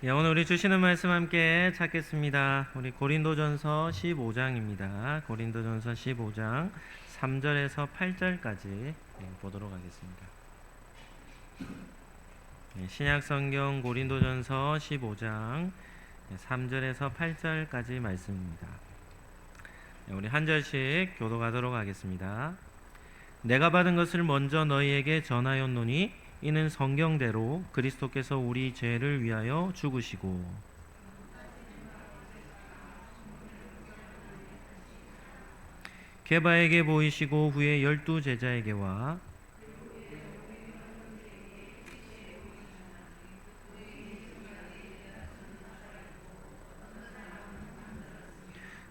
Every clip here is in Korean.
예, 오늘 우리 주시는 말씀 함께 찾겠습니다. 우리 고린도전서 15장입니다. 고린도전서 15장 3절에서 8절까지 보도록 하겠습니다. 신약 성경 고린도전서 15장 3절에서 8절까지 말씀입니다. 우리 한 절씩 교독하도록 하겠습니다. 내가 받은 것을 먼저 너희에게 전하였노니 이는 성경대로 그리스도께서 우리 죄를 위하여 죽으시고 게바에게 보이시고 후에 12 제자에게와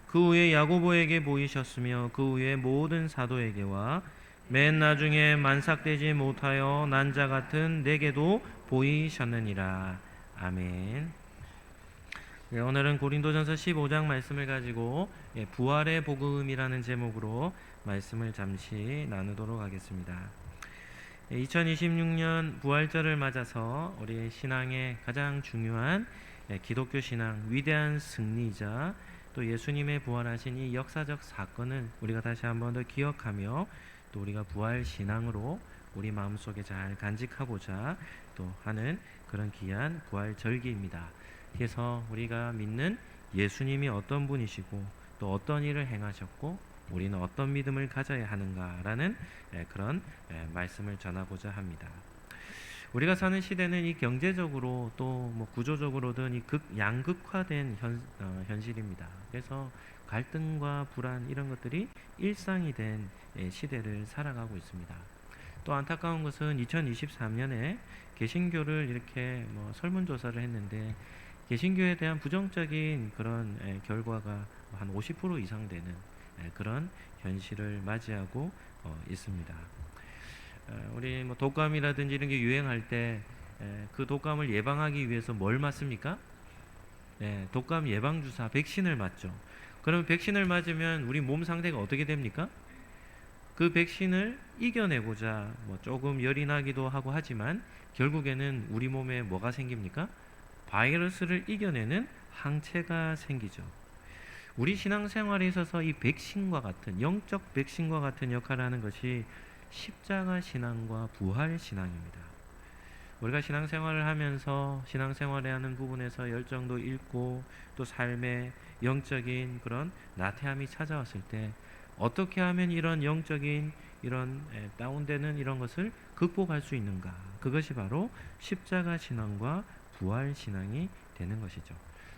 그 후에 야고보에게 보이셨으며 그 후에 모든 사도에게와 맨 나중에 만삭되지 못하여 난 자 같은 내게도 보이셨느니라. 아멘. 오늘은 고린도전서 15장 말씀을 가지고 부활의 복음이라는 제목으로 말씀을 잠시 나누도록 하겠습니다. 2026년 부활절을 맞아서 우리 신앙의 가장 중요한 기독교 신앙 위대한 승리자 또 예수님의 부활하신 이 역사적 사건을 우리가 다시 한 번 더 기억하며 또 우리가 부활 신앙으로 우리 마음속에 잘 간직하고자 또 하는 그런 귀한 부활 절기입니다. 그래서 우리가 믿는 예수님이 어떤 분이시고 또 어떤 일을 행하셨고 우리는 어떤 믿음을 가져야 하는가라는 그런 말씀을 전하고자 합니다. 우리가 사는 시대는 이 경제적으로 또 뭐 구조적으로든 이 양극화된 현실입니다. 그래서 갈등과 불안 이런 것들이 일상이 된 시대를 살아가고 있습니다. 또 안타까운 것은 2023년에 개신교를 이렇게 설문조사를 했는데 개신교에 대한 부정적인 그런 결과가 한 50% 이상 되는 그런 현실을 맞이하고 있습니다. 우리 독감이라든지 이런 게 유행할 때 그 독감을 예방하기 위해서 뭘 맞습니까? 독감 예방주사 백신을 맞죠. 그러면 백신을 맞으면 우리 몸 상태가 어떻게 됩니까? 그 백신을 이겨내고자 조금 열이 나기도 하고 하지만 결국에는 우리 몸에 뭐가 생깁니까? 바이러스를 이겨내는 항체가 생기죠. 우리 신앙생활에 있어서 이 백신과 같은 영적 백신과 같은 역할을 하는 것이 십자가 신앙과 부활 신앙입니다. 우리가 신앙생활을 하면서 신앙생활에 하는 부분에서 열정도 잃고 또 삶의 영적인 그런 나태함이 찾아왔을 때 어떻게 하면 이런 영적인 이런 다운되는 이런 것을 극복할 수 있는가? 그것이 바로 십자가 신앙과 부활 신앙이 되는 것이죠.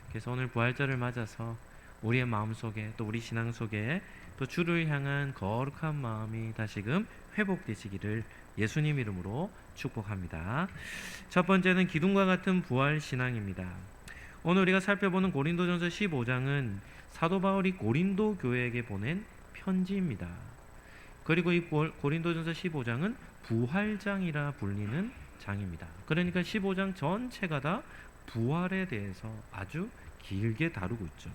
그래서 오늘 부활절을 맞아서 우리의 마음속에 또 우리 신앙 속에 또 주를 향한 거룩한 마음이 다시금 회복되시기를 예수님 이름으로 축복합니다. 첫 번째는 기둥과 같은 부활 신앙입니다. 오늘 우리가 살펴보는 고린도전서 15장은 사도 바울이 고린도 교회에게 보낸 편지입니다. 그리고 이 고린도전서 15장은 부활장이라 불리는 장입니다. 그러니까 15장 전체가 다 부활에 대해서 아주 길게 다루고 있죠.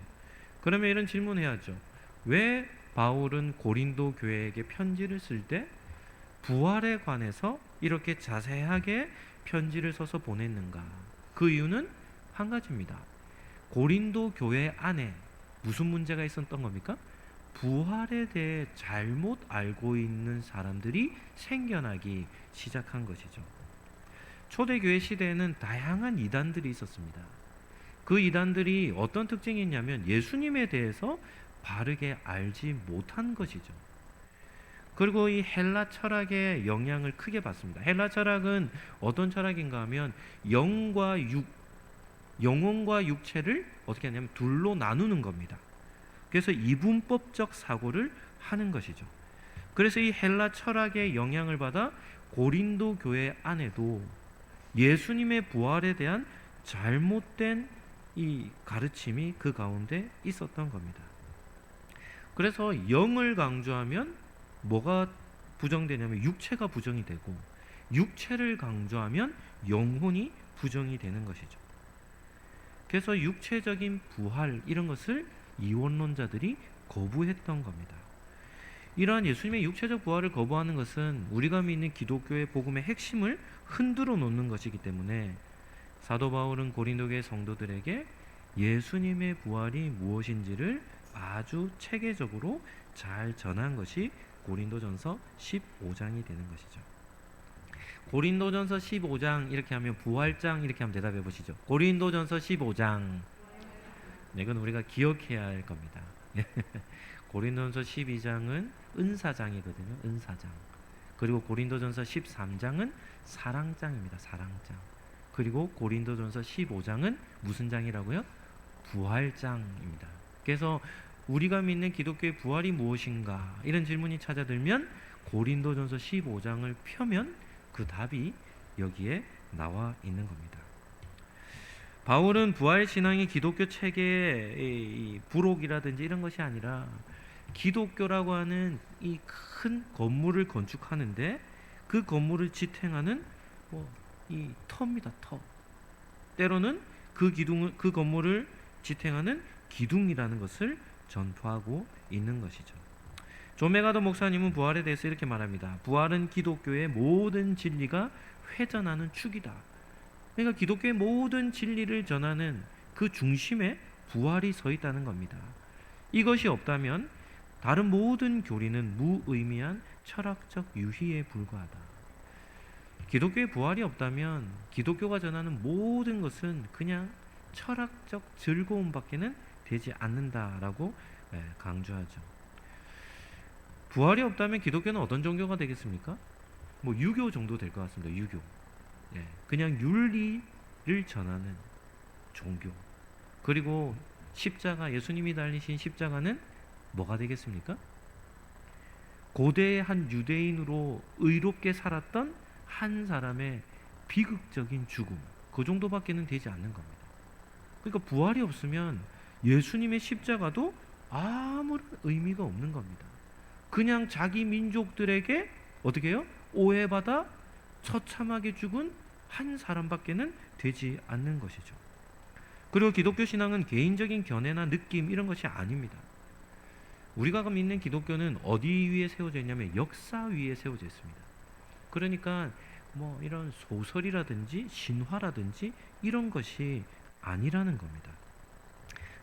그러면 이런 질문해야죠. 왜 바울은 고린도 교회에게 편지를 쓸 때 부활에 관해서 이렇게 자세하게 편지를 써서 보냈는가? 그 이유는 한 가지입니다. 고린도 교회 안에 무슨 문제가 있었던 겁니까? 부활에 대해 잘못 알고 있는 사람들이 생겨나기 시작한 것이죠. 초대교회 시대에는 다양한 이단들이 있었습니다. 그 이단들이 어떤 특징이 있냐면 예수님에 대해서 바르게 알지 못한 것이죠. 그리고 이 헬라 철학의 영향을 크게 받습니다. 헬라 철학은 어떤 철학인가 하면 영혼과 육체를 어떻게 하냐면 둘로 나누는 겁니다. 그래서 이분법적 사고를 하는 것이죠. 그래서 이 헬라 철학의 영향을 받아 고린도 교회 안에도 예수님의 부활에 대한 잘못된 이 가르침이 그 가운데 있었던 겁니다. 그래서 영을 강조하면 뭐가 부정되냐면 육체가 부정이 되고 육체를 강조하면 영혼이 부정이 되는 것이죠. 그래서 육체적인 부활 이런 것을 이원론자들이 거부했던 겁니다. 이러한 예수님의 육체적 부활을 거부하는 것은 우리가 믿는 기독교의 복음의 핵심을 흔들어 놓는 것이기 때문에 사도 바울은 고린도교의 성도들에게 예수님의 부활이 무엇인지를 아주 체계적으로 잘 전한 것이 고린도전서 15장이 되는 것이죠. 고린도전서 15장 이렇게 하면 부활장 이렇게 하면 대답해 보시죠. 고린도전서 15장. 네, 이건 우리가 기억해야 할 겁니다. 고린도전서 12장은 은사장이거든요. 은사장. 그리고 고린도전서 13장은 사랑장입니다. 사랑장. 그리고 고린도전서 15장은 무슨 장이라고요? 부활장입니다. 그래서 우리가 믿는 기독교의 부활이 무엇인가 이런 질문이 찾아들면 고린도전서 15장을 펴면 그 답이 여기에 나와 있는 겁니다. 바울은 부활 신앙이 기독교 체계의 부록이라든지 이런 것이 아니라 기독교라고 하는 이 큰 건물을 건축하는데 그 건물을 지탱하는 이 터입니다. 터. 때로는 그 건물을 지탱하는 기둥이라는 것을 전파하고 있는 것이죠. 존 메가더 목사님은 부활에 대해서 이렇게 말합니다. 부활은 기독교의 모든 진리가 회전하는 축이다. 그러니까 기독교의 모든 진리를 전하는 그 중심에 부활이 서 있다는 겁니다. 이것이 없다면 다른 모든 교리는 무의미한 철학적 유희에 불과하다. 기독교의 부활이 없다면 기독교가 전하는 모든 것은 그냥 철학적 즐거움밖에는 되지 않는다라고 강조하죠. 부활이 없다면 기독교는 어떤 종교가 되겠습니까? 유교 정도 될 것 같습니다. 유교. 그냥 윤리를 전하는 종교. 그리고 십자가, 예수님이 달리신 십자가는 뭐가 되겠습니까? 고대의 한 유대인으로 의롭게 살았던 한 사람의 비극적인 죽음, 그 정도밖에는 되지 않는 겁니다. 그러니까 부활이 없으면 예수님의 십자가도 아무런 의미가 없는 겁니다. 그냥 자기 민족들에게 어떻게 해요? 오해받아 처참하게 죽은 한 사람밖에는 되지 않는 것이죠. 그리고 기독교 신앙은 개인적인 견해나 느낌 이런 것이 아닙니다. 우리가 믿는 기독교는 어디 위에 세워져 있냐면 역사 위에 세워져 있습니다. 그러니까 이런 소설이라든지 신화라든지 이런 것이 아니라는 겁니다.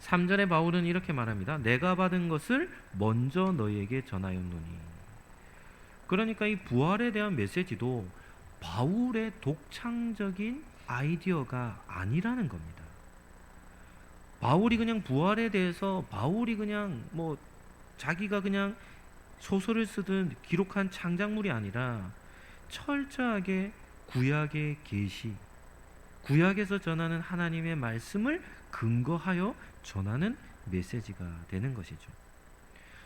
3절에 바울은 이렇게 말합니다. 내가 받은 것을 먼저 너희에게 전하였노니. 그러니까 이 부활에 대한 메시지도 바울의 독창적인 아이디어가 아니라는 겁니다. 바울이 그냥 부활에 대해서 바울이 그냥 자기가 그냥 소설을 쓰든 기록한 창작물이 아니라 철저하게 구약의 계시, 구약에서 전하는 하나님의 말씀을 근거하여 전하는 메시지가 되는 것이죠.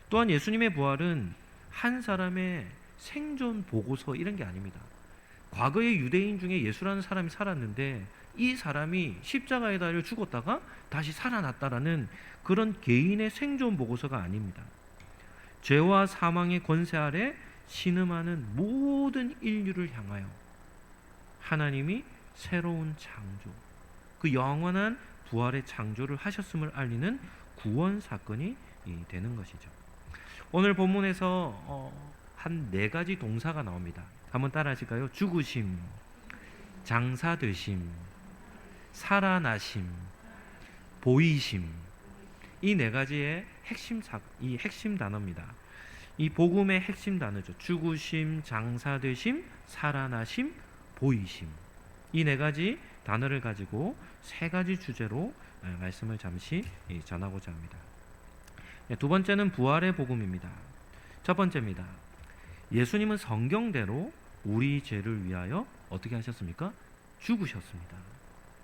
또한 예수님의 부활은 한 사람의 생존 보고서 이런 게 아닙니다. 과거의 유대인 중에 예수라는 사람이 살았는데 이 사람이 십자가에 달려 죽었다가 다시 살아났다라는 그런 개인의 생존 보고서가 아닙니다. 죄와 사망의 권세 아래 신음하는 모든 인류를 향하여 하나님이 새로운 창조, 그 영원한 부활의 창조를 하셨음을 알리는 구원 사건이 되는 것이죠. 오늘 본문에서 한 4가지 동사가 나옵니다. 한번 따라 하실까요? 죽으심, 장사되심, 살아나심, 보이심. 이 4가지의 핵심 단어입니다. 이 복음의 핵심 단어죠. 죽으심, 장사되심, 살아나심, 보이심. 이 4가지 단어를 가지고 3가지 주제로 말씀을 잠시 전하고자 합니다. 두 번째는 부활의 복음입니다. 첫 번째입니다. 예수님은 성경대로 우리 죄를 위하여 어떻게 하셨습니까? 죽으셨습니다.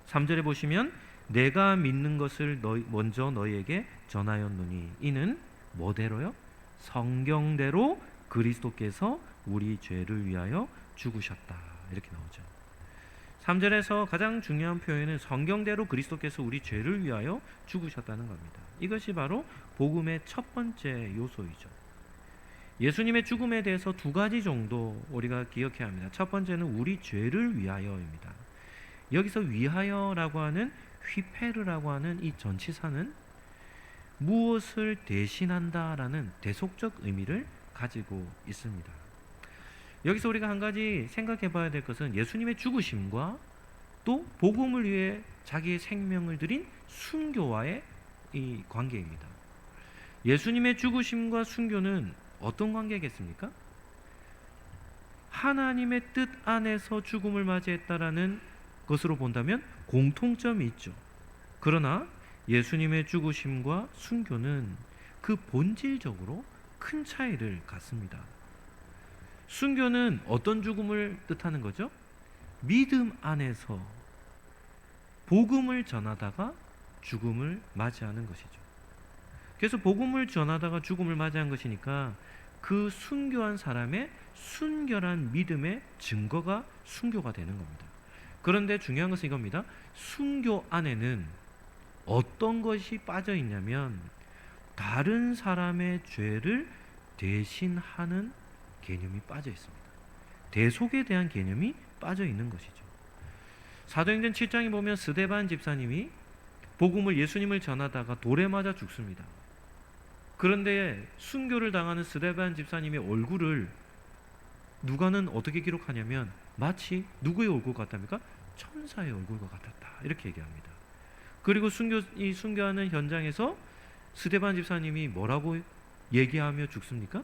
3절에 보시면 내가 믿는 것을 먼저 너희에게 전하였노니. 이는 뭐대로요? 성경대로 그리스도께서 우리 죄를 위하여 죽으셨다. 이렇게 나오죠. 3절에서 가장 중요한 표현은 성경대로 그리스도께서 우리 죄를 위하여 죽으셨다는 겁니다. 이것이 바로 복음의 첫 번째 요소이죠. 예수님의 죽음에 대해서 2가지 정도 우리가 기억해야 합니다. 첫 번째는 우리 죄를 위하여입니다. 여기서 위하여라고 하는 휘페르라고 하는 이 전치사는 무엇을 대신한다라는 대속적 의미를 가지고 있습니다. 여기서 우리가 한 가지 생각해 봐야 될 것은 예수님의 죽으심과 또 복음을 위해 자기의 생명을 드린 순교와의 이 관계입니다. 예수님의 죽으심과 순교는 어떤 관계겠습니까? 하나님의 뜻 안에서 죽음을 맞이했다라는 것으로 본다면 공통점이 있죠. 그러나 예수님의 죽으심과 순교는 그 본질적으로 큰 차이를 갖습니다. 순교는 어떤 죽음을 뜻하는 거죠? 믿음 안에서 복음을 전하다가 죽음을 맞이하는 것이죠. 그래서 복음을 전하다가 죽음을 맞이한 것이니까 그 순교한 사람의 순결한 믿음의 증거가 순교가 되는 겁니다. 그런데 중요한 것은 이겁니다. 순교 안에는 어떤 것이 빠져 있냐면 다른 사람의 죄를 대신하는 개념이 빠져 있습니다. 대속에 대한 개념이 빠져 있는 것이죠. 사도행전 7장에 보면 스데반 집사님이 복음을 예수님을 전하다가 돌에 맞아 죽습니다. 그런데 순교를 당하는 스데반 집사님의 얼굴을 누가는 어떻게 기록하냐면 마치 누구의 얼굴 같답니까? 천사의 얼굴과 같았다, 이렇게 얘기합니다. 그리고 순교하는 현장에서 스데반 집사님이 뭐라고 얘기하며 죽습니까?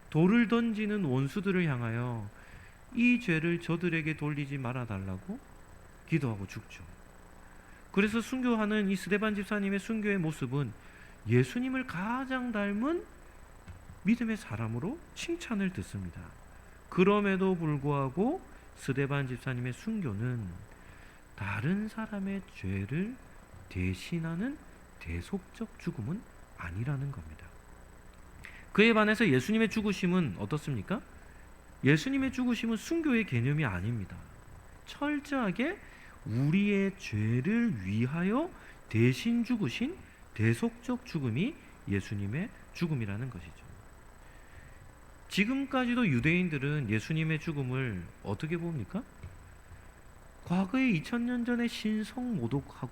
돌을 던지는 원수들을 향하여 이 죄를 저들에게 돌리지 말아달라고 기도하고 죽죠. 그래서 순교하는 이 스데반 집사님의 순교의 모습은 예수님을 가장 닮은 믿음의 사람으로 칭찬을 듣습니다. 그럼에도 불구하고 스데반 집사님의 순교는 다른 사람의 죄를 대신하는 대속적 죽음은 아니라는 겁니다. 그에 반해서 예수님의 죽으심은 어떻습니까? 예수님의 죽으심은 순교의 개념이 아닙니다. 철저하게 우리의 죄를 위하여 대신 죽으신 대속적 죽음이 예수님의 죽음이라는 것이죠. 지금까지도 유대인들은 예수님의 죽음을 어떻게 봅니까? 과거에 2000년 전에 신성모독하고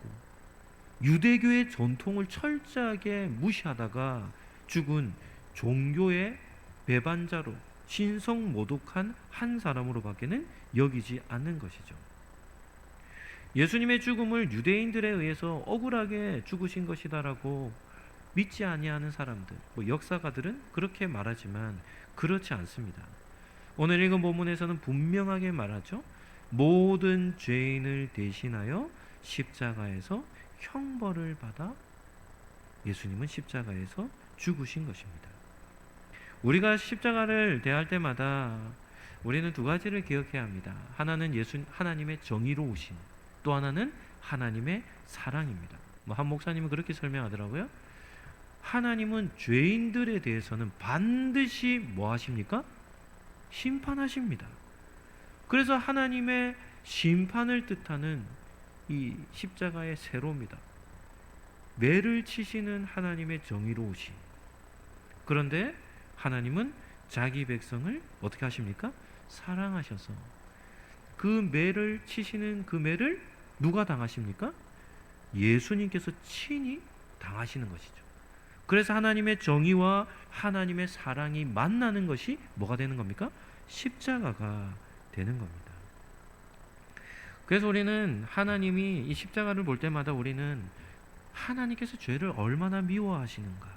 유대교의 전통을 철저하게 무시하다가 죽은 종교의 배반자로 신성모독한 한 사람으로 밖에는 여기지 않는 것이죠. 예수님의 죽음을 유대인들에 의해서 억울하게 죽으신 것이다라고 믿지 아니하는 사람들, 역사가들은 그렇게 말하지만 그렇지 않습니다. 오늘 읽은 본문에서는 분명하게 말하죠. 모든 죄인을 대신하여 십자가에서 형벌을 받아 예수님은 십자가에서 죽으신 것입니다. 우리가 십자가를 대할 때마다 우리는 두 가지를 기억해야 합니다. 하나는 하나님의 정의로우심, 또 하나는 하나님의 사랑입니다. 한 목사님은 그렇게 설명하더라고요. 하나님은 죄인들에 대해서는 반드시 뭐 하십니까? 심판하십니다. 그래서 하나님의 심판을 뜻하는 이 십자가의 세로입니다. 매를 치시는 하나님의 정의로우심. 그런데 하나님은 자기 백성을 어떻게 하십니까? 사랑하셔서 그 매를 치시는 그 매를 누가 당하십니까? 예수님께서 친히 당하시는 것이죠. 그래서 하나님의 정의와 하나님의 사랑이 만나는 것이 뭐가 되는 겁니까? 십자가가 되는 겁니다. 그래서 우리는 하나님이 이 십자가를 볼 때마다 우리는 하나님께서 죄를 얼마나 미워하시는가,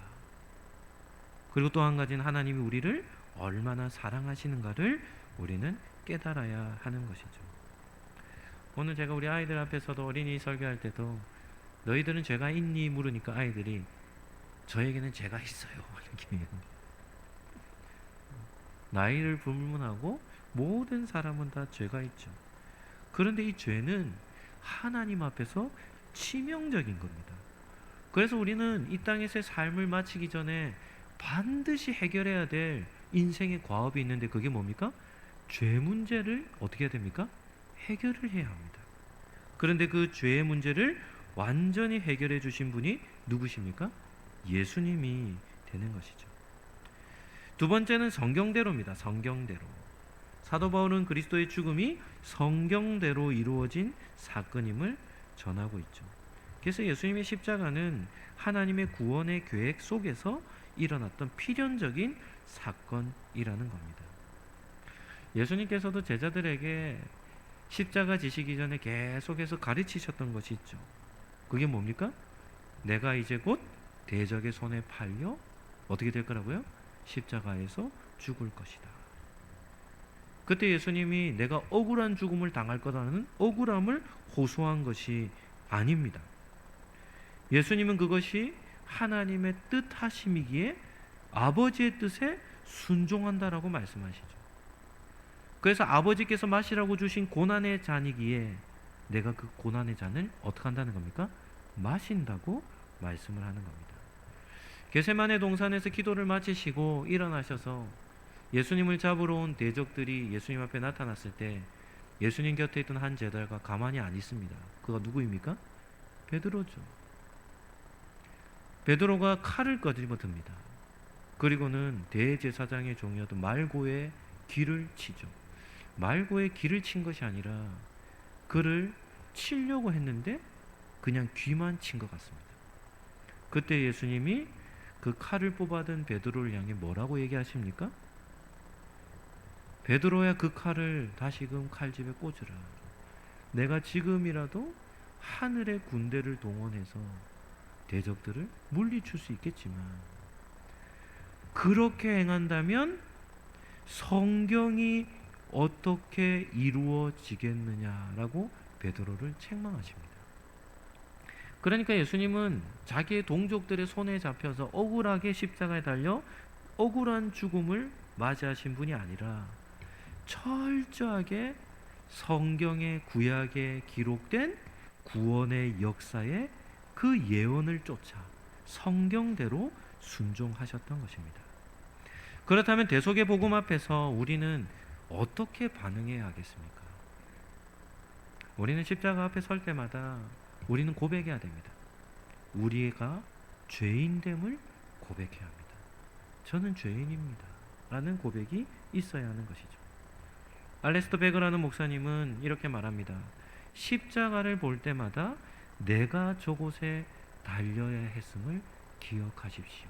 그리고 또 한 가지는 하나님이 우리를 얼마나 사랑하시는가를 우리는 깨달아야 하는 것이죠. 오늘 제가 우리 아이들 앞에서도 어린이 설교할 때도 너희들은 죄가 있니 물으니까 아이들이 저에게는 죄가 있어요 이렇게 얘기합니다. 나이를 불문하고 모든 사람은 다 죄가 있죠. 그런데 이 죄는 하나님 앞에서 치명적인 겁니다. 그래서 우리는 이 땅에서의 삶을 마치기 전에 반드시 해결해야 될 인생의 과업이 있는데 그게 뭡니까? 죄 문제를 어떻게 해야 됩니까? 해결을 해야 합니다. 그런데 그 죄의 문제를 완전히 해결해 주신 분이 누구십니까? 예수님이 되는 것이죠. 두 번째는 성경대로입니다. 성경대로. 사도 바울은 그리스도의 죽음이 성경대로 이루어진 사건임을 전하고 있죠. 그래서 예수님의 십자가는 하나님의 구원의 계획 속에서 일어났던 필연적인 사건이라는 겁니다. 예수님께서도 제자들에게 십자가 지시기 전에 계속해서 가르치셨던 것이 있죠. 그게 뭡니까? 내가 이제 곧 대적의 손에 팔려 어떻게 될 거라고요? 십자가에서 죽을 것이다. 그때 예수님이 내가 억울한 죽음을 당할 거라는 억울함을 호소한 것이 아닙니다. 예수님은 그것이 하나님의 뜻하심이기에 아버지의 뜻에 순종한다라고 말씀하시죠. 그래서 아버지께서 마시라고 주신 고난의 잔이기에 내가 그 고난의 잔을 어떻게 한다는 겁니까? 마신다고 말씀을 하는 겁니다. 겟세마네 동산에서 기도를 마치시고 일어나셔서 예수님을 잡으러 온 대적들이 예수님 앞에 나타났을 때 예수님 곁에 있던 한 제자가 가만히 안 있습니다. 그가 누구입니까? 베드로죠. 베드로가 칼을 꺼집어 듭니다. 그리고는 대제사장의 종이었던 말고의 귀를 치죠. 말고의 귀를 친 것이 아니라 그를 치려고 했는데 그냥 귀만 친 것 같습니다. 그때 예수님이 그 칼을 뽑아든 베드로를 향해 뭐라고 얘기하십니까? 베드로야, 그 칼을 다시금 칼집에 꽂으라. 내가 지금이라도 하늘의 군대를 동원해서 대적들을 물리칠 수 있겠지만 그렇게 행한다면 성경이 어떻게 이루어지겠느냐라고 베드로를 책망하십니다. 그러니까 예수님은 자기의 동족들의 손에 잡혀서 억울하게 십자가에 달려 억울한 죽음을 맞이하신 분이 아니라 철저하게 성경의 구약에 기록된 구원의 역사에 그 예언을 쫓아 성경대로 순종하셨던 것입니다. 그렇다면 대속의 복음 앞에서 우리는 어떻게 반응해야 하겠습니까? 우리는 십자가 앞에 설 때마다 우리는 고백해야 됩니다. 우리가 죄인됨을 고백해야 합니다. 저는 죄인입니다 라는 고백이 있어야 하는 것이죠. 알레스터 베그라는 목사님은 이렇게 말합니다. 십자가를 볼 때마다 내가 저곳에 달려야 했음을 기억하십시오.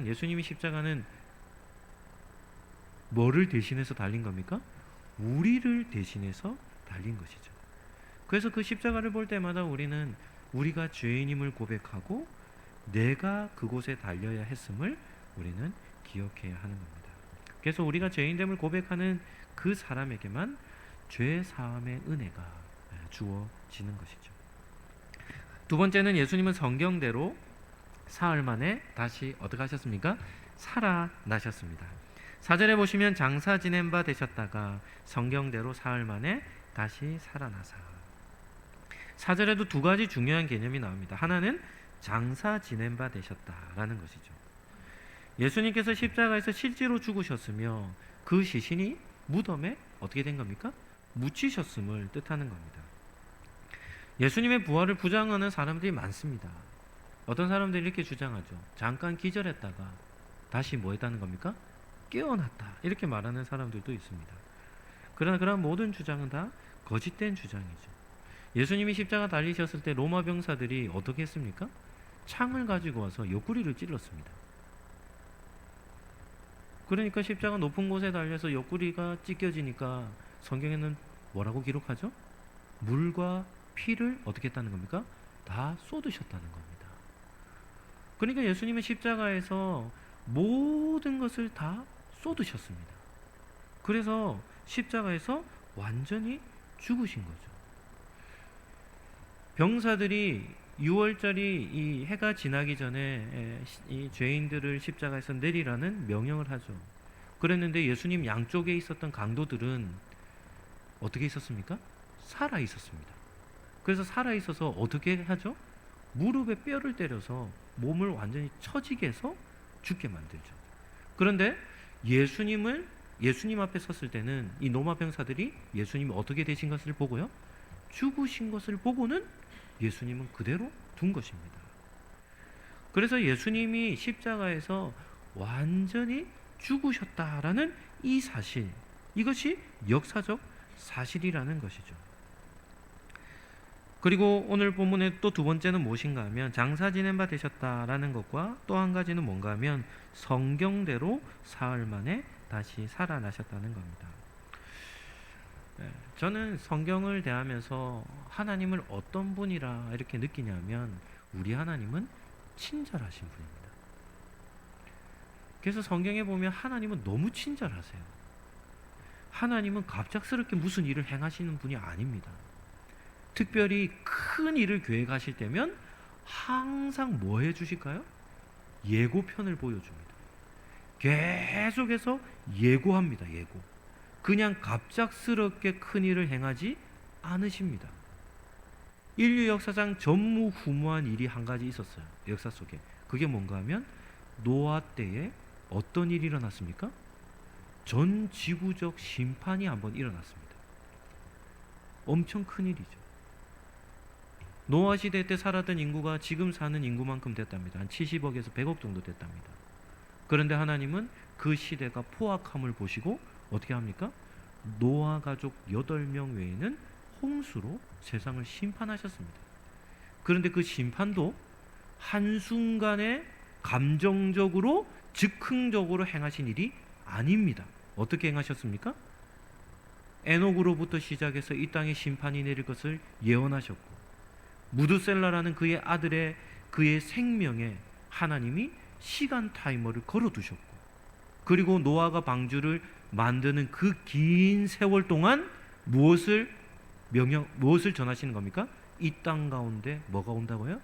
예수님이 십자가는 뭐를 대신해서 달린 겁니까? 우리를 대신해서 달린 것이죠. 그래서 그 십자가를 볼 때마다 우리는 우리가 죄인임을 고백하고 내가 그곳에 달려야 했음을 우리는 기억해야 하는 겁니다. 그래서 우리가 죄인됨을 고백하는 그 사람에게만 죄 사함의 은혜가 주어지는 것이죠. 두 번째는 예수님은 성경대로 사흘 만에 다시 어떻게 하셨습니까? 살아나셨습니다. 4절에 보시면 장사 지낸 바 되셨다가 성경대로 사흘 만에 다시 살아나사. 4절에도 두 가지 중요한 개념이 나옵니다. 하나는 장사 지낸 바 되셨다라는 것이죠. 예수님께서 십자가에서 실제로 죽으셨으며 그 시신이 무덤에 어떻게 된 겁니까? 묻히셨음을 뜻하는 겁니다. 예수님의 부활을 부정하는 사람들이 많습니다. 어떤 사람들이 이렇게 주장하죠. 잠깐 기절했다가 다시 뭐 했다는 겁니까? 깨어났다. 이렇게 말하는 사람들도 있습니다. 그러나 그런 모든 주장은 다 거짓된 주장이죠. 예수님이 십자가 달리셨을 때 로마 병사들이 어떻게 했습니까? 창을 가지고 와서 옆구리를 찔렀습니다. 그러니까 십자가 높은 곳에 달려서 옆구리가 찢겨지니까 성경에는 뭐라고 기록하죠? 물과 피를 어떻게 했다는 겁니까? 다 쏟으셨다는 겁니다. 그러니까 예수님은 십자가에서 모든 것을 다 쏟으셨습니다. 그래서 십자가에서 완전히 죽으신 거죠. 병사들이 6월절이 이 해가 지나기 전에 이 죄인들을 십자가에서 내리라는 명령을 하죠. 그랬는데 예수님 양쪽에 있었던 강도들은 어떻게 있었습니까? 살아 있었습니다. 그래서 살아 있어서 어떻게 하죠? 무릎에 뼈를 때려서 몸을 완전히 처지게 해서 죽게 만들죠. 그런데 예수님 앞에 섰을 때는 이 로마 병사들이 예수님이 어떻게 되신 것을 보고요, 죽으신 것을 보고는 예수님은 그대로 둔 것입니다. 그래서 예수님이 십자가에서 완전히 죽으셨다라는 이 사실, 이것이 역사적 사실이라는 것이죠. 그리고 오늘 본문의 또 두 번째는 무엇인가 하면 장사 지낸 바 되셨다라는 것과 또 한 가지는 뭔가 하면 성경대로 사흘 만에 다시 살아나셨다는 겁니다. 저는 성경을 대하면서 하나님을 어떤 분이라 이렇게 느끼냐면 우리 하나님은 친절하신 분입니다. 그래서 성경에 보면 하나님은 너무 친절하세요. 하나님은 갑작스럽게 무슨 일을 행하시는 분이 아닙니다. 특별히 큰 일을 계획하실 때면 항상 뭐 해주실까요? 예고편을 보여줍니다. 계속해서 예고합니다. 예고. 그냥 갑작스럽게 큰 일을 행하지 않으십니다. 인류 역사상 전무후무한 일이 한 가지 있었어요. 역사 속에. 그게 뭔가 하면 노아 때에 어떤 일이 일어났습니까? 전 지구적 심판이 한번 일어났습니다. 엄청 큰 일이죠. 노아 시대 때 살았던 인구가 지금 사는 인구만큼 됐답니다. 한 70억에서 100억 정도 됐답니다. 그런데 하나님은 그 시대가 포악함을 보시고 어떻게 합니까? 노아 가족 8명 외에는 홍수로 세상을 심판하셨습니다. 그런데 그 심판도 한순간에 감정적으로 즉흥적으로 행하신 일이 아닙니다. 어떻게 행하셨습니까? 에녹으로부터 시작해서 이 땅에 심판이 내릴 것을 예언하셨고, 무드셀라라는 그의 아들의 그의 생명에 하나님이 시간 타이머를 걸어두셨고, 그리고 노아가 방주를 만드는 그 긴 세월 동안 무엇을 전하시는 겁니까? 이 땅 가운데 뭐가 온다고요?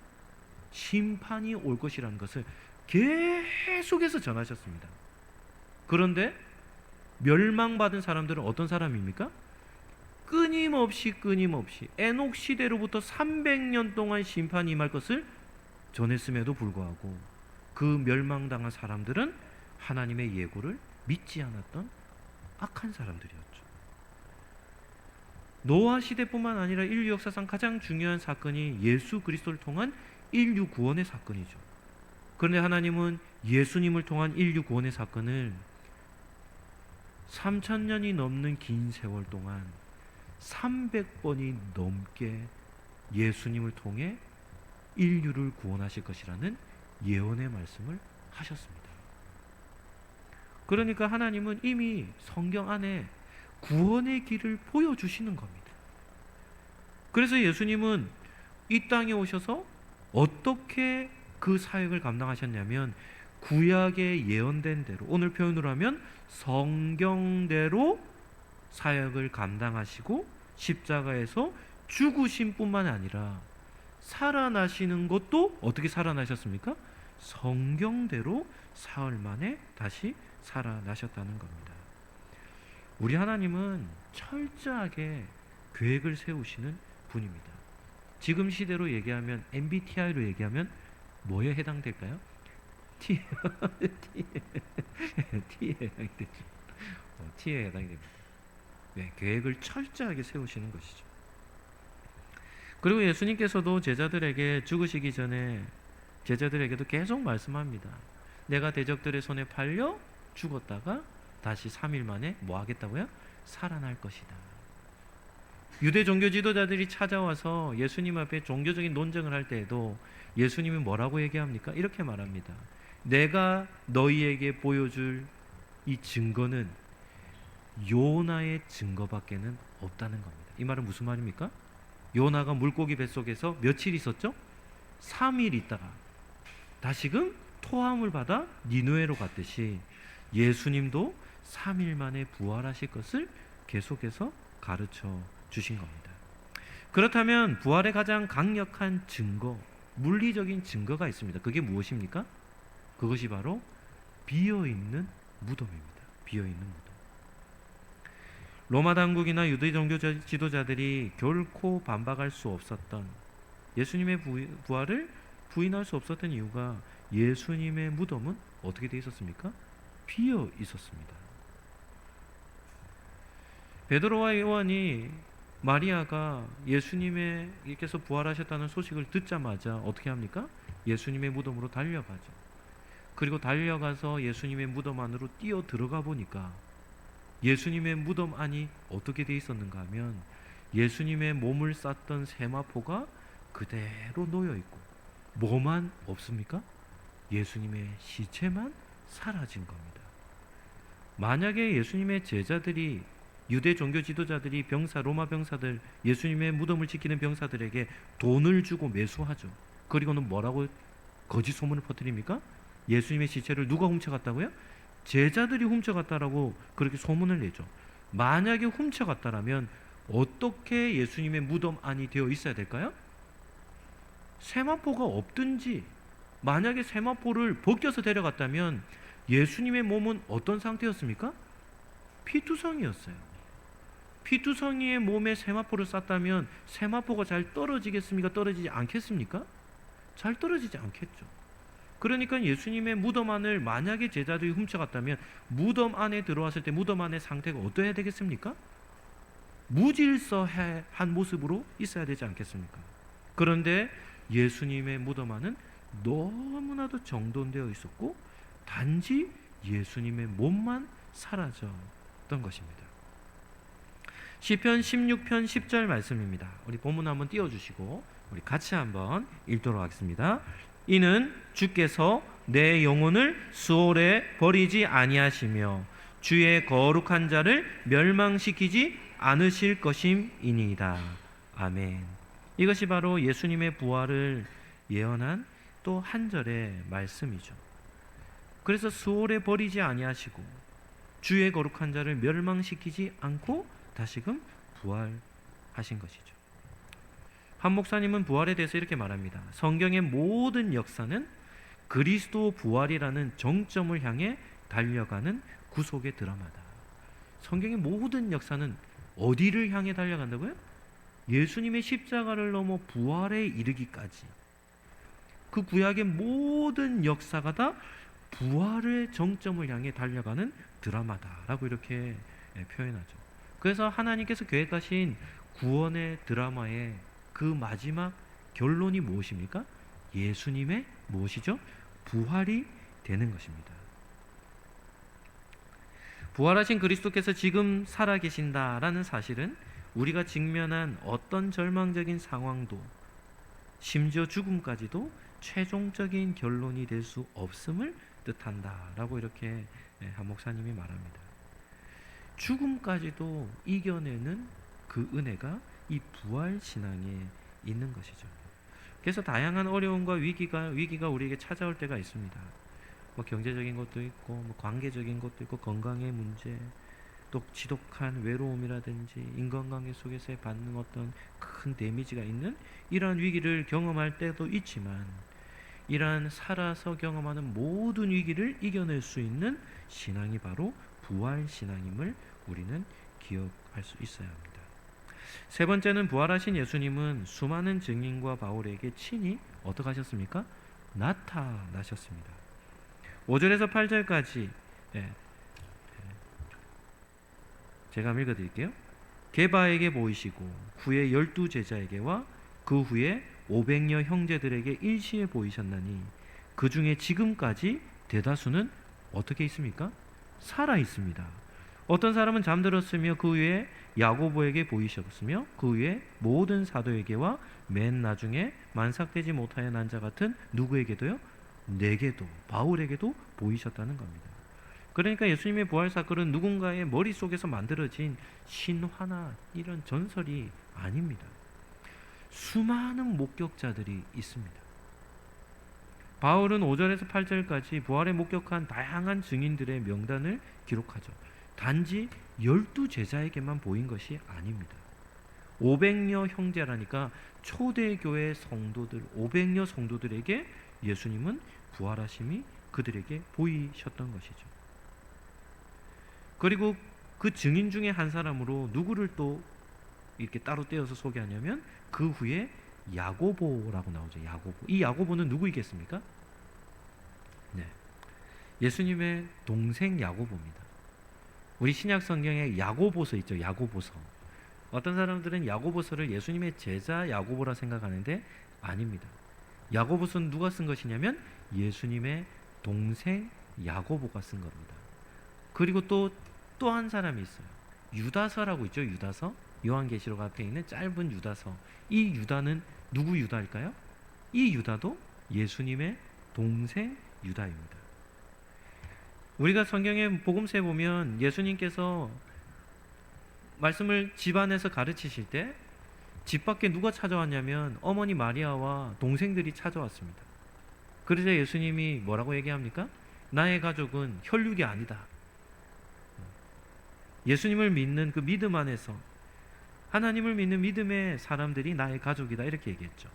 심판이 올 것이라는 것을 계속해서 전하셨습니다. 그런데 멸망받은 사람들은 어떤 사람입니까? 끊임없이 에녹 시대로부터 300년 동안 심판이 임할 것을 전했음에도 불구하고 그 멸망당한 사람들은 하나님의 예고를 믿지 않았던 악한 사람들이었죠. 노아 시대뿐만 아니라 인류 역사상 가장 중요한 사건이 예수 그리스도를 통한 인류 구원의 사건이죠. 그런데 하나님은 예수님을 통한 인류 구원의 사건을 3000년이 넘는 긴 세월 동안 300번이 넘게 예수님을 통해 인류를 구원하실 것이라는 예언의 말씀을 하셨습니다. 그러니까 하나님은 이미 성경 안에 구원의 길을 보여주시는 겁니다. 그래서 예수님은 이 땅에 오셔서 어떻게 그 사역을 감당하셨냐면 구약에 예언된 대로, 오늘 표현으로 하면 성경대로 사역을 감당하시고 십자가에서 죽으신 뿐만 아니라 살아나시는 것도 어떻게 살아나셨습니까? 성경대로 사흘 만에 다시 살아나셨다는 겁니다. 우리 하나님은 철저하게 계획을 세우시는 분입니다. 지금 시대로 얘기하면 MBTI로 얘기하면 뭐에 해당될까요? T에 해당되죠. T에 해당됩니다. 네, 계획을 철저하게 세우시는 것이죠. 그리고 예수님께서도 제자들에게 죽으시기 전에 제자들에게도 계속 말씀합니다. 내가 대적들의 손에 팔려 죽었다가 다시 3일 만에 뭐 하겠다고요? 살아날 것이다. 유대 종교 지도자들이 찾아와서 예수님 앞에 종교적인 논쟁을 할 때에도 예수님이 뭐라고 얘기합니까? 이렇게 말합니다. 내가 너희에게 보여줄 이 증거는 요나의 증거밖에는 없다는 겁니다. 이 말은 무슨 말입니까? 요나가 물고기 뱃속에서 며칠 있었죠? 3일 있다가 다시금 토함을 받아 니느웨로 갔듯이 예수님도 3일 만에 부활하실 것을 계속해서 가르쳐 주신 겁니다. 그렇다면 부활의 가장 강력한 증거, 물리적인 증거가 있습니다. 그게 무엇입니까? 그것이 바로 비어있는 무덤입니다. 비어있는 무덤. 로마 당국이나 유대 종교 지도자들이 결코 반박할 수 없었던 예수님의 부활을 부인할 수 없었던 이유가 예수님의 무덤은 어떻게 되어 있었습니까? 비어 있었습니다. 베드로와 요한이 마리아가 예수님께서 부활하셨다는 소식을 듣자마자 어떻게 합니까? 예수님의 무덤으로 달려가죠. 그리고 달려가서 예수님의 무덤 안으로 뛰어 들어가 보니까 예수님의 무덤 안이 어떻게 되어 있었는가 하면 예수님의 몸을 쌌던 세마포가 그대로 놓여 있고 뭐만 없습니까? 예수님의 시체만 사라진 겁니다. 만약에 예수님의 제자들이 유대 종교 지도자들이 로마 병사들, 예수님의 무덤을 지키는 병사들에게 돈을 주고 매수하죠. 그리고는 뭐라고 거짓 소문을 퍼뜨립니까? 예수님의 시체를 누가 훔쳐갔다고요? 제자들이 훔쳐갔다라고 그렇게 소문을 내죠. 만약에 훔쳐갔다라면 어떻게 예수님의 무덤 안이 되어 있어야 될까요? 세마포가 없든지, 만약에 세마포를 벗겨서 데려갔다면 예수님의 몸은 어떤 상태였습니까? 피투성이였어요. 피투성이의 몸에 세마포를 쌌다면 세마포가 잘 떨어지겠습니까? 떨어지지 않겠습니까? 잘 떨어지지 않겠죠. 그러니까 예수님의 무덤 안을 만약에 제자들이 훔쳐갔다면 무덤 안에 들어왔을 때 무덤 안의 상태가 어떠해야 되겠습니까? 무질서한 모습으로 있어야 되지 않겠습니까? 그런데 예수님의 무덤 안은 너무나도 정돈되어 있었고 단지 예수님의 몸만 사라졌던 것입니다. 시편 16편 10절 말씀입니다. 우리 본문 한번 띄워주시고 우리 같이 한번 읽도록 하겠습니다. 이는 주께서 내 영혼을 수월에 버리지 아니하시며 주의 거룩한 자를 멸망시키지 않으실 것임이니이다. 아멘. 이것이 바로 예수님의 부활을 예언한 또 한 절의 말씀이죠. 그래서 수월에 버리지 아니하시고 주의 거룩한 자를 멸망시키지 않고 다시금 부활하신 것이죠. 한 목사님은 부활에 대해서 이렇게 말합니다. 성경의 모든 역사는 그리스도 부활이라는 정점을 향해 달려가는 구속의 드라마다. 성경의 모든 역사는 어디를 향해 달려간다고요? 예수님의 십자가를 넘어 부활에 이르기까지. 그 구약의 모든 역사가 다 부활의 정점을 향해 달려가는 드라마다라고 이렇게 표현하죠. 그래서 하나님께서 계획하신 구원의 드라마의 그 마지막 결론이 무엇입니까? 예수님의 무엇이죠? 부활이 되는 것입니다. 부활하신 그리스도께서 지금 살아계신다라는 사실은 우리가 직면한 어떤 절망적인 상황도 심지어 죽음까지도 최종적인 결론이 될 수 없음을 뜻한다라고 이렇게 한 목사님이 말합니다. 죽음까지도 이겨내는 그 은혜가 이 부활 신앙에 있는 것이죠. 그래서 다양한 어려움과 위기가 우리에게 찾아올 때가 있습니다. 뭐 경제적인 것도 있고, 뭐 관계적인 것도 있고, 건강의 문제, 또 지독한 외로움이라든지 인간관계 속에서 받는 어떤 큰 데미지가 있는 이러한 위기를 경험할 때도 있지만, 이러한 살아서 경험하는 모든 위기를 이겨낼 수 있는 신앙이 바로 부활 신앙임을 우리는 기억할 수 있어야 합니다. 세 번째는 부활하신 예수님은 수많은 증인과 바울에게 친히 어떻게 하셨습니까? 나타나셨습니다. 5절에서 8절까지 제가 한번 읽어드릴게요. 게바에게 보이시고 후에 12제자에게와 그 후에 500여 형제들에게 일시에 보이셨나니 그 중에 지금까지 대다수는 어떻게 있습니까? 살아 있습니다. 어떤 사람은 잠들었으며 그 후에 야고보에게 보이셨으며 그 후에 모든 사도에게와 맨 나중에 만삭되지 못하여 난 자 같은 누구에게도요? 내게도, 바울에게도 보이셨다는 겁니다. 그러니까 예수님의 부활 사건은 누군가의 머릿속에서 만들어진 신화나 이런 전설이 아닙니다. 수많은 목격자들이 있습니다. 바울은 5절에서 8절까지 부활에 목격한 다양한 증인들의 명단을 기록하죠. 단지 12제자에게만 보인 것이 아닙니다. 500여 형제라니까 초대교회 성도들, 500여 성도들에게 예수님은 부활하심이 그들에게 보이셨던 것이죠. 그리고 그 증인 중에 한 사람으로 누구를 또 이렇게 따로 떼어서 소개하냐면 그 후에 야고보라고 나오죠. 야고보. 이 야고보는 누구이겠습니까? 네, 예수님의 동생 야고보입니다. 우리 신약 성경에 야고보서 있죠. 야고보서. 어떤 사람들은 야고보서를 예수님의 제자 야고보라 생각하는데 아닙니다. 야고보서는 누가 쓴 것이냐면 예수님의 동생 야고보가 쓴 겁니다. 그리고 또 한 사람이 있어요. 유다서라고 있죠. 유다서. 요한계시록 앞에 있는 짧은 유다서. 이 유다는 누구 유다일까요? 이 유다도 예수님의 동생 유다입니다. 우리가 성경의 복음서에 보면 예수님께서 말씀을 집안에서 가르치실 때 집 밖에 누가 찾아왔냐면 어머니 마리아와 동생들이 찾아왔습니다. 그러자 예수님이 뭐라고 얘기합니까? 나의 가족은 혈육이 아니다. 예수님을 믿는 그 믿음 안에서 하나님을 믿는 믿음의 사람들이 나의 가족이다, 이렇게 얘기했죠.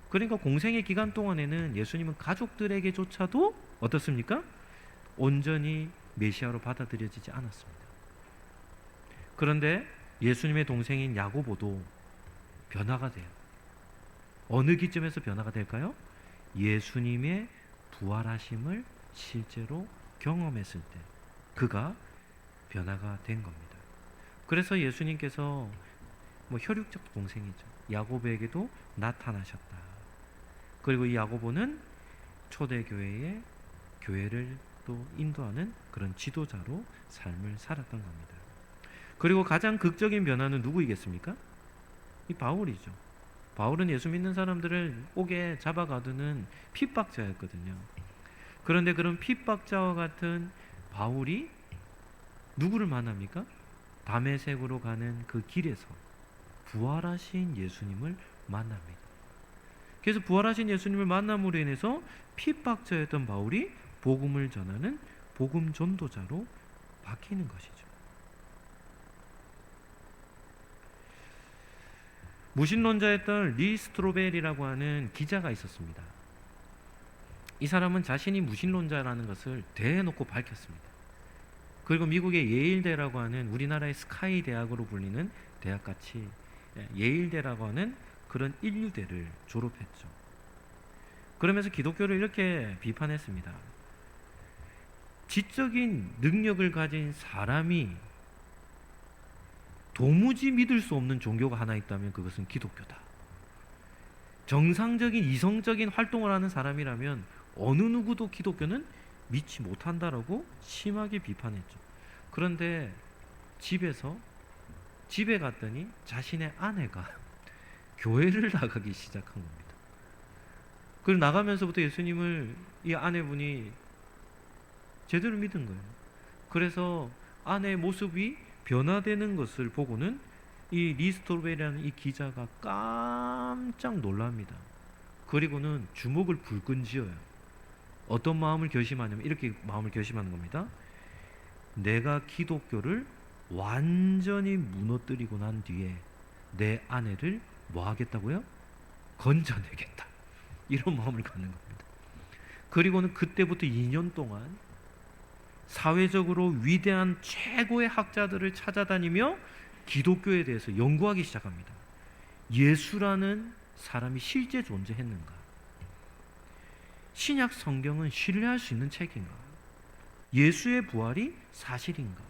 그러니까 공생의 기간 동안에는 예수님은 가족들에게조차도 어떻습니까? 온전히 메시아로 받아들여지지 않았습니다. 그런데 예수님의 동생인 야고보도 변화가 돼요. 어느 기점에서 변화가 될까요? 예수님의 부활하심을 실제로 경험했을 때 그가 변화가 된 겁니다. 그래서 예수님께서 혈육적 동생이죠. 야고보에게도 나타나셨다. 그리고 이 야고보는 초대교회의 교회를 또 인도하는 그런 지도자로 삶을 살았던 겁니다. 그리고 가장 극적인 변화는 누구이겠습니까? 이 바울이죠. 바울은 예수 믿는 사람들을 옥에 잡아가두는 핍박자였거든요. 그런데 그런 핍박자와 같은 바울이 누구를 만납니까? 다메섹으로 가는 그 길에서 부활하신 예수님을 만납니다. 그래서 부활하신 예수님을 만남으로 인해서 핍박자였던 바울이 복음을 전하는 복음 전도자로 바뀌는 것이죠. 무신론자였던 리 스트로벨이라고 하는 기자가 있었습니다. 이 사람은 자신이 무신론자라는 것을 대놓고 밝혔습니다. 그리고 미국의 예일대라고 하는 우리나라의 스카이 대학으로 불리는 대학같이 예일대라고 하는 그런 인류대를 졸업했죠. 그러면서 기독교를 이렇게 비판했습니다. 지적인 능력을 가진 사람이 도무지 믿을 수 없는 종교가 하나 있다면 그것은 기독교다. 정상적인 이성적인 활동을 하는 사람이라면 어느 누구도 기독교는 믿지 못한다라고 심하게 비판했죠. 그런데 집에 갔더니 자신의 아내가 교회를 나가기 시작한 겁니다. 그리고 나가면서부터 예수님을 이 아내분이 제대로 믿은 거예요. 그래서 아내의 모습이 변화되는 것을 보고는 이 리스토벨이라는 이 기자가 깜짝 놀랍니다. 그리고는 주먹을 불끈 쥐어요. 어떤 마음을 결심하냐면 이렇게 마음을 결심하는 겁니다. 내가 기독교를 완전히 무너뜨리고 난 뒤에 내 아내를 뭐 하겠다고요? 건져내겠다. 이런 마음을 갖는 겁니다. 그리고는 그때부터 2년 동안 사회적으로 위대한 최고의 학자들을 찾아다니며 기독교에 대해서 연구하기 시작합니다. 예수라는 사람이 실제 존재했는가? 신약 성경은 신뢰할 수 있는 책인가? 예수의 부활이 사실인가?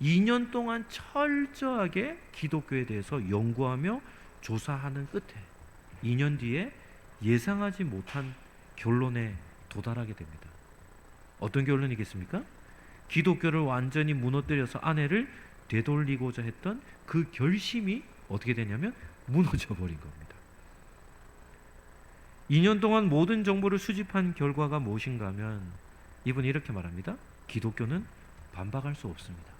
2년 동안 철저하게 기독교에 대해서 연구하며 조사하는 끝에 2년 뒤에 예상하지 못한 결론에 도달하게 됩니다. 어떤 결론이겠습니까? 기독교를 완전히 무너뜨려서 아내를 되돌리고자 했던 그 결심이 어떻게 되냐면 무너져 버린 겁니다. 2년 동안 모든 정보를 수집한 결과가 무엇인가 하면 이분이 이렇게 말합니다. 기독교는 반박할 수 없습니다.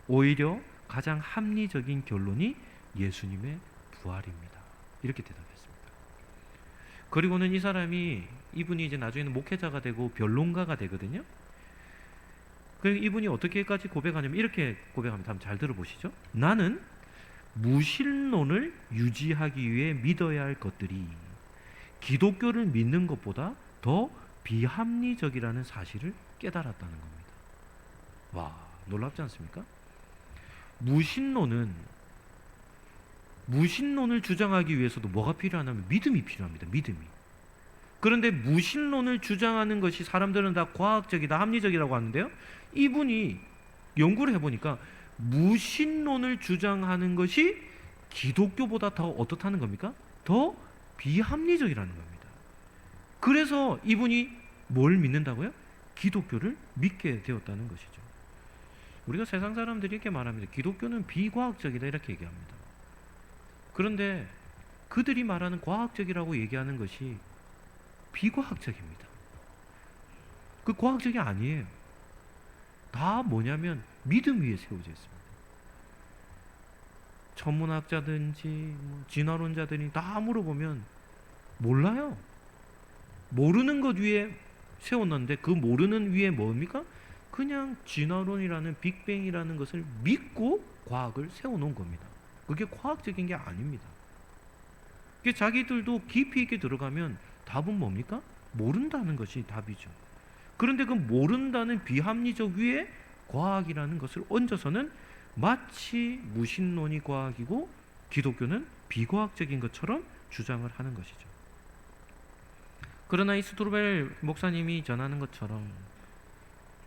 오히려 가장 합리적인 결론이 예수님의 부활입니다. 이렇게 대답했습니다. 그리고는 이분이 이제 나중에는 목회자가 되고 변론가가 되거든요. 그리고 이분이 어떻게까지 고백하냐면 이렇게 고백합니다. 한번 잘 들어보시죠. 나는 무신론을 유지하기 위해 믿어야 할 것들이 기독교를 믿는 것보다 더 비합리적이라는 사실을 깨달았다는 겁니다. 와, 놀랍지 않습니까? 무신론을 주장하기 위해서도 뭐가 필요하냐면 믿음이 필요합니다. 믿음이. 그런데 무신론을 주장하는 것이 사람들은 다 과학적이다, 합리적이라고 하는데요. 이분이 연구를 해보니까 무신론을 주장하는 것이 기독교보다 더 어떻다는 겁니까? 더 비합리적이라는 겁니다. 그래서 이분이 뭘 믿는다고요? 기독교를 믿게 되었다는 것이죠. 우리가 세상 사람들이 이렇게 말합니다. 기독교는 비과학적이다 이렇게 얘기합니다. 그런데 그들이 말하는 과학적이라고 얘기하는 것이 비과학적입니다. 그 과학적이 아니에요. 다 뭐냐면 믿음 위에 세워져 있습니다. 천문학자든지 진화론자들이 다 물어보면 몰라요. 모르는 것 위에 세웠는데 그 모르는 위에 뭡니까? 그냥 진화론이라는 빅뱅이라는 것을 믿고 과학을 세워놓은 겁니다. 그게 과학적인 게 아닙니다. 그게 자기들도 깊이 있게 들어가면 답은 뭡니까? 모른다는 것이 답이죠. 그런데 그 모른다는 비합리적 위에 과학이라는 것을 얹어서는 마치 무신론이 과학이고 기독교는 비과학적인 것처럼 주장을 하는 것이죠. 그러나 이 스트로벨 목사님이 전하는 것처럼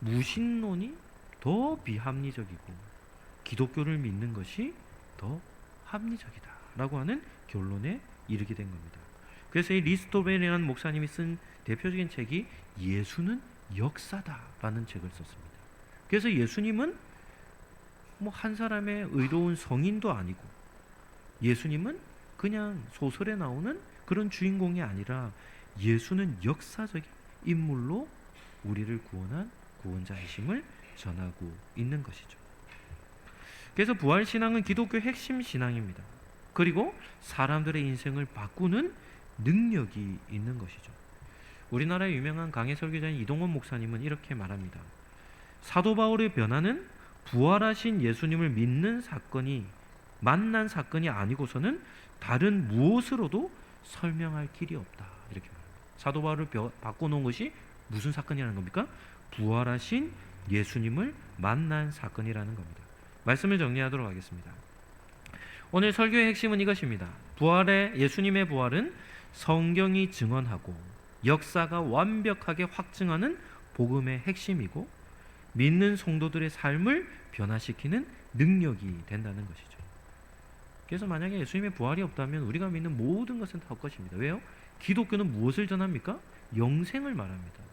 무신론이 더 비합리적이고 기독교를 믿는 것이 더 합리적이다 라고 하는 결론에 이르게 된 겁니다. 그래서 이 리스토벨이라는 목사님이 쓴 대표적인 책이 예수는 역사다 라는 책을 썼습니다. 그래서 예수님은 한 사람의 의로운 성인도 아니고 예수님은 그냥 소설에 나오는 그런 주인공이 아니라 예수는 역사적인 인물로 우리를 구원한 구원자이심을 전하고 있는 것이죠. 그래서 부활신앙은 기독교 핵심 신앙입니다. 그리고 사람들의 인생을 바꾸는 능력이 있는 것이죠. 우리나라의 유명한 강해 설교자인 이동원 목사님은 이렇게 말합니다. 사도 바울의 변화는 부활하신 예수님을 믿는 사건이 만난 사건이 아니고서는 다른 무엇으로도 설명할 길이 없다. 이렇게 말합니다. 사도 바울을 바꿔놓은 것이 무슨 사건이라는 겁니까? 부활하신 예수님을 만난 사건이라는 겁니다. 말씀을 정리하도록 하겠습니다. 오늘 설교의 핵심은 이것입니다. 예수님의 부활은 성경이 증언하고 역사가 완벽하게 확증하는 복음의 핵심이고 믿는 성도들의 삶을 변화시키는 능력이 된다는 것이죠. 그래서 만약에 예수님의 부활이 없다면 우리가 믿는 모든 것은 다 헛것입니다. 왜요? 기독교는 무엇을 전합니까? 영생을 말합니다.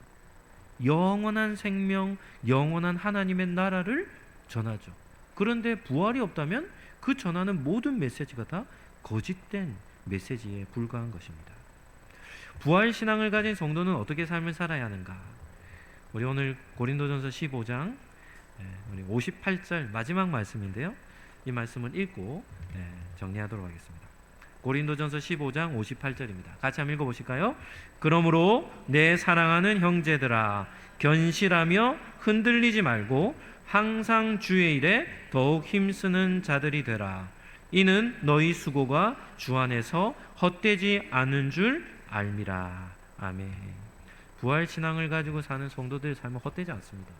영원한 생명, 영원한 하나님의 나라를 전하죠. 그런데 부활이 없다면 그 전하는 모든 메시지가 다 거짓된 메시지에 불과한 것입니다. 부활 신앙을 가진 성도는 어떻게 삶을 살아야 하는가? 우리 오늘 고린도전서 15장 우리 58절 마지막 말씀인데요. 이 말씀을 읽고 정리하도록 하겠습니다. 고린도전서 15장 58절입니다. 같이 한번 읽어보실까요? 그러므로 내 사랑하는 형제들아 견실하며 흔들리지 말고 항상 주의 일에 더욱 힘쓰는 자들이 되라. 이는 너희 수고가 주 안에서 헛되지 않은 줄 알미라. 아멘. 부활 신앙을 가지고 사는 성도들의 삶은 헛되지 않습니다.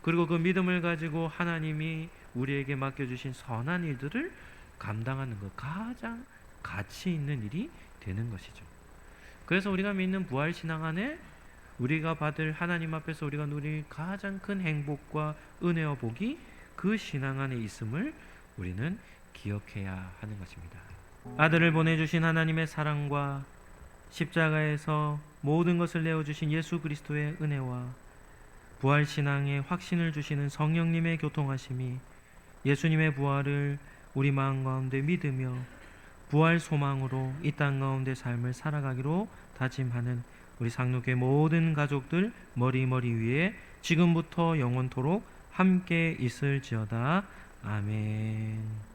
그리고 그 믿음을 가지고 하나님이 우리에게 맡겨주신 선한 일들을 감당하는 것, 가장 가치 있는 일이 되는 것이죠. 그래서 우리가 믿는 부활 신앙 안에 우리가 받을 하나님 앞에서 우리가 누릴 가장 큰 행복과 은혜와 복이 그 신앙 안에 있음을 우리는 기억해야 하는 것입니다. 아들을 보내주신 하나님의 사랑과 십자가에서 모든 것을 내어주신 예수 그리스도의 은혜와 부활 신앙의 확신을 주시는 성령님의 교통하심이 예수님의 부활을 우리 마음 가운데 믿으며 부활 소망으로 이 땅 가운데 삶을 살아가기로 다짐하는 우리 상록의 모든 가족들 머리 위에 지금부터 영원토록 함께 있을지어다. 아멘.